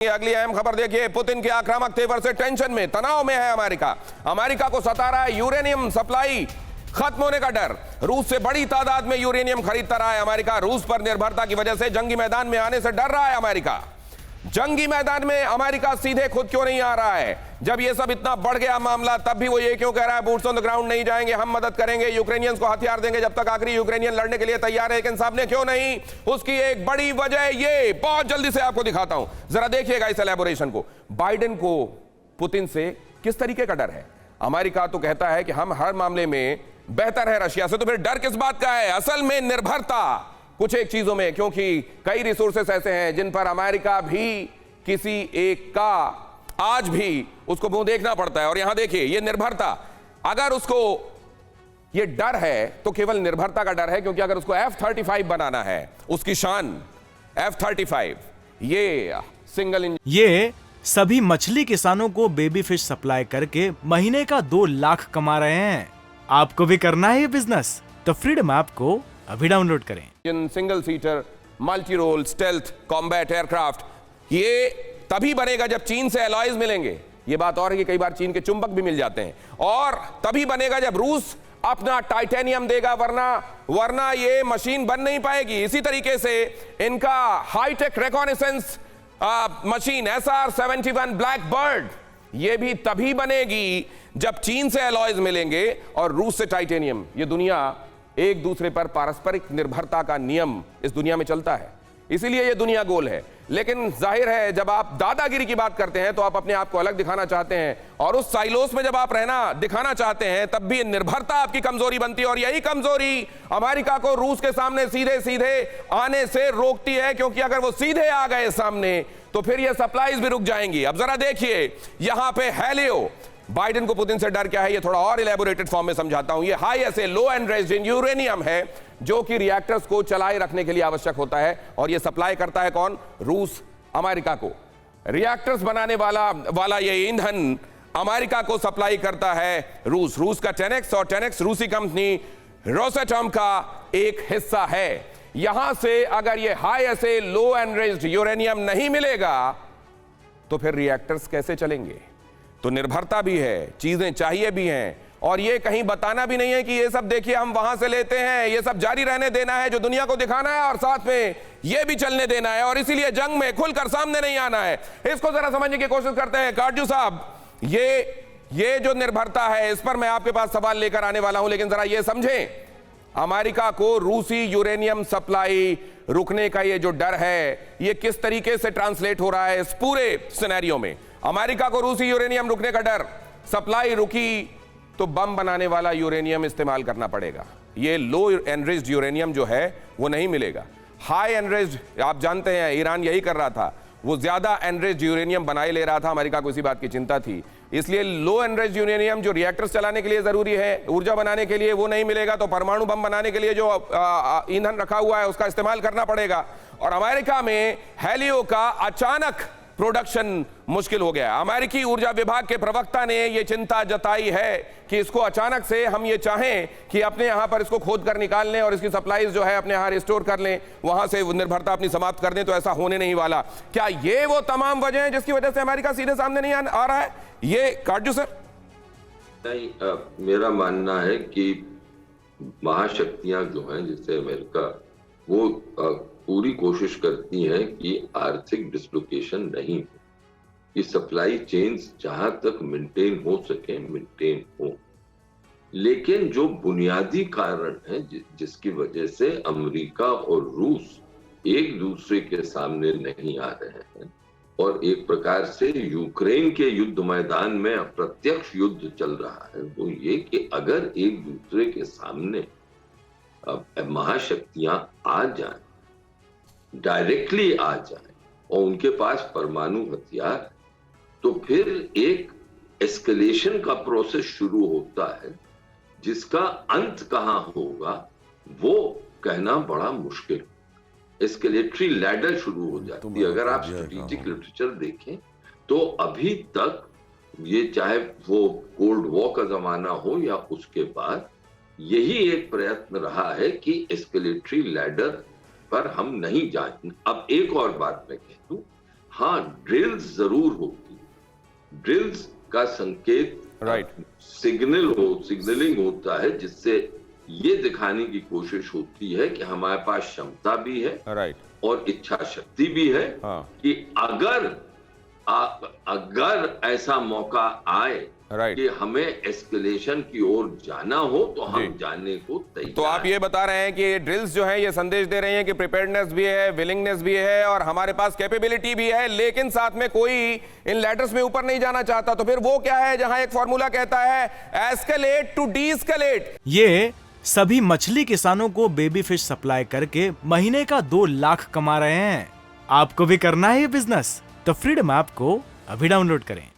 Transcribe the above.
अगली अहम खबर देखिए, पुतिन के आक्रामक तेवर से टेंशन में, तनाव में है अमेरिका। अमेरिका को सता रहा है यूरेनियम सप्लाई खत्म होने का डर। रूस से बड़ी तादाद में यूरेनियम खरीदता रहा है अमेरिका। रूस पर निर्भरता की वजह से जंगी मैदान में आने से डर रहा है अमेरिका। जंगी मैदान में अमेरिका सीधे खुद क्यों नहीं आ रहा है? जब ये सब इतना बढ़ गया मामला, तब भी वो ये क्यों कह रहा है बूट्स ऑन द ग्राउंड नहीं जाएंगे, हम मदद करेंगे, यूक्रेनियंस को हथियार देंगे जब तक आखिरी यूक्रेनियन लड़ने के लिए तैयार है। लेकिन सामने क्यों नहीं? उसकी एक बड़ी वजह ये, बहुत जल्दी से आपको दिखाता हूं, जरा देखिएगा इस एलैबोरेशन को। बाइडेन को पुतिन से किस तरीके का डर है? अमेरिका तो कहता है कि हम हर मामले में बेहतर है रशिया से, तो फिर डर किस बात का है? असल में निर्भरता कुछ एक चीजों में, क्योंकि कई रिसोर्सेस ऐसे हैं जिन पर अमेरिका भी किसी एक का आज भी उसको मुंह देखना पड़ता है। और यहां देखिए, ये निर्भरता, अगर उसको ये डर है तो केवल निर्भरता का डर है, क्योंकि अगर उसको F-35 बनाना है, उसकी शान F-35, ये सिंगल इंजन, ये सभी मछली किसानों को बेबी फिश सप्लाई करके महीने का 2 लाख कमा रहे हैं। आपको भी करना है ये बिजनेस? तो फ्रीडम ऐप को अभी डाउनलोड करें। Single seater multi role stealth combat aircraft, ये तभी बनेगा जब चीन से अलॉयज मिलेंगे। ये बात और है कि कई बार चीन के चुंबक भी मिल जाते हैं। और तभी बनेगा जब रूस अपना टाइटेनियम देगा, वरना ये मशीन बन नहीं पाएगी। इसी तरीके से इनका high tech reconnaissance machine SR-71 Blackbird, ये भी तभी बनेगी जब चीन से अलॉयज मिलेंगे और रूस से टाइटेनियम। ये दुनिया एक दूसरे पर पारस्परिक निर्भरता का नियम इस दुनिया में चलता है, इसीलिए ये दुनिया गोल है। लेकिन जाहिर है, जब आप दादागिरी की बात करते हैं तो आप अपने आप को अलग दिखाना चाहते हैं, और उस साइलोस में जब आप रहना दिखाना चाहते हैं, तब भी निर्भरता आपकी कमजोरी बनती है। और यही कमजोरी अमेरिका को रूस के सामने सीधे सीधे आने से रोकती है, क्योंकि अगर वो सीधे आ गए सामने तो फिर ये सप्लाईज भी रुक जाएंगी। अब जरा देखिए यहां पे हेलियो, बाइडेन को पुतिन से डर क्या है, ये थोड़ा और इलेबोरेटेड फॉर्म में समझाता हूं। ये हाई एसए लो एनरिच्ड यूरेनियम है, जो कि रिएक्टर्स को चलाए रखने के लिए आवश्यक होता है, और ये सप्लाई करता है कौन? रूस अमेरिका को। रिएक्टर्स बनाने वाला ये ईंधन अमेरिका को सप्लाई करता है रूस का 10X, और 10X रूसी कंपनी रोसाटॉम का एक हिस्सा है। यहां से अगर ये हाई एसए लो एनरिच्ड यूरेनियम नहीं मिलेगा तो फिर रिएक्टर्स कैसे चलेंगे? तो निर्भरता भी है, चीजें चाहिए भी हैं, और ये कहीं बताना भी नहीं है कि ये सब देखिए हम वहां से लेते हैं। ये सब जारी रहने देना है, जो दुनिया को दिखाना है, और साथ में ये भी चलने देना है। और इसीलिए जंग में खुलकर सामने नहीं आना है। इसको जरा समझने की कोशिश करते हैं। काटजू साहब, ये जो निर्भरता है, इस पर मैं आपके पास सवाल लेकर आने वाला हूं, लेकिन जरा ये समझें, अमेरिका को रूसी यूरेनियम सप्लाई रुकने का ये जो डर है, ये किस तरीके से ट्रांसलेट हो रहा है इस पूरे सिनेरियो में? अमेरिका को रूसी यूरेनियम रुकने का डर, सप्लाई रुकी तो बम बनाने वाला यूरेनियम इस्तेमाल करना पड़ेगा। ये लो एनरिच्ड यूरेनियम जो है वो नहीं मिलेगा। हाई एनरिच्ड, आप जानते हैं ईरान यही कर रहा था, वो ज्यादा एनरिच्ड यूरेनियम बनाए ले रहा था। अमेरिका को इसी बात की चिंता थी, इसलिए लो एनरिच्ड यूरेनियम जो रिएक्टर्स चलाने के लिए जरूरी है, ऊर्जा बनाने के लिए, वो नहीं मिलेगा, तो परमाणु बम बनाने के लिए जो ईंधन रखा हुआ है उसका इस्तेमाल करना पड़ेगा। और अमेरिका में हेलियो का अचानक प्रोडक्शन मुश्किल हो गया। अमेरिकी ऊर्जा विभाग के प्रवक्ता ने यह चिंता जताई है कि इसको अचानक से हम ये चाहें कि अपने यहां पर इसको खोद कर निकाल लें और इसकी सप्लाईज जो है अपने यहां रिस्टोर कर लें, वहां से निर्भरता अपनी समाप्त कर दें, तो ऐसा होने नहीं वाला। क्या ये वो तमाम वजह है जिसकी वजह से अमेरिका सीधे सामने नहीं आ रहा है? ये काटजू सर? नहीं, मेरा मानना है कि महाशक्तियां जो हैं, जैसे अमेरिका, वो पूरी कोशिश करती हैं कि आर्थिक डिसलोकेशन नहीं हो, कि सप्लाई चेन्स जहां तक मेंटेन हो सके मेंटेन हो। लेकिन जो बुनियादी कारण है जिसकी वजह से अमेरिका और रूस एक दूसरे के सामने नहीं आ रहे हैं, और एक प्रकार से यूक्रेन के युद्ध मैदान में अप्रत्यक्ष युद्ध चल रहा है, वो ये कि अगर एक दूसरे के सामने महाशक्तियां आ जाएं, डायरेक्टली आ जाए, और उनके पास परमाणु हथियार, तो फिर एक एस्केलेशन का प्रोसेस शुरू होता है, जिसका अंत कहां होगा वो कहना बड़ा मुश्किल। एस्केलेटरी लैडर शुरू हो जाती है। अगर आप स्ट्रेटेजिक लिटरेचर देखें तो अभी तक ये, चाहे वो कोल्ड वॉर का जमाना हो या उसके बाद, यही एक प्रयत्न रहा है कि एस्केलेटरी लैडर पर हम नहीं जाएं। अब एक और बात मैं कह दूं हाँ, ड्रिल्स जरूर होती। ड्रिल्स का संकेत सिग्नलिंग होता है, जिससे ये दिखाने की कोशिश होती है कि हमारे पास क्षमता भी है और इच्छा शक्ति भी है कि अगर ऐसा मौका आए कि हमें एस्केलेशन की ओर जाना हो तो हम जाने को तैयार। तो आप ये बता रहे हैं कि ये ड्रिल्स जो है ये संदेश दे रही हैं कि प्रिपेयर्डनेस भी है, विलिंगनेस भी है और हमारे पास कैपेबिलिटी भी है, लेकिन साथ में कोई इन लैडर्स में ऊपर नहीं जाना चाहता। तो फिर वो क्या है जहां एक फॉर्मूला कहता है एस्केलेट टू डीएस्केलेट। ये सभी मछली किसानों को बेबी फिश सप्लाई करके महीने का 2 लाख कमा रहे हैं। आपको भी करना है ये बिजनेस? तो फ्रीडम ऐप को अभी डाउनलोड करें।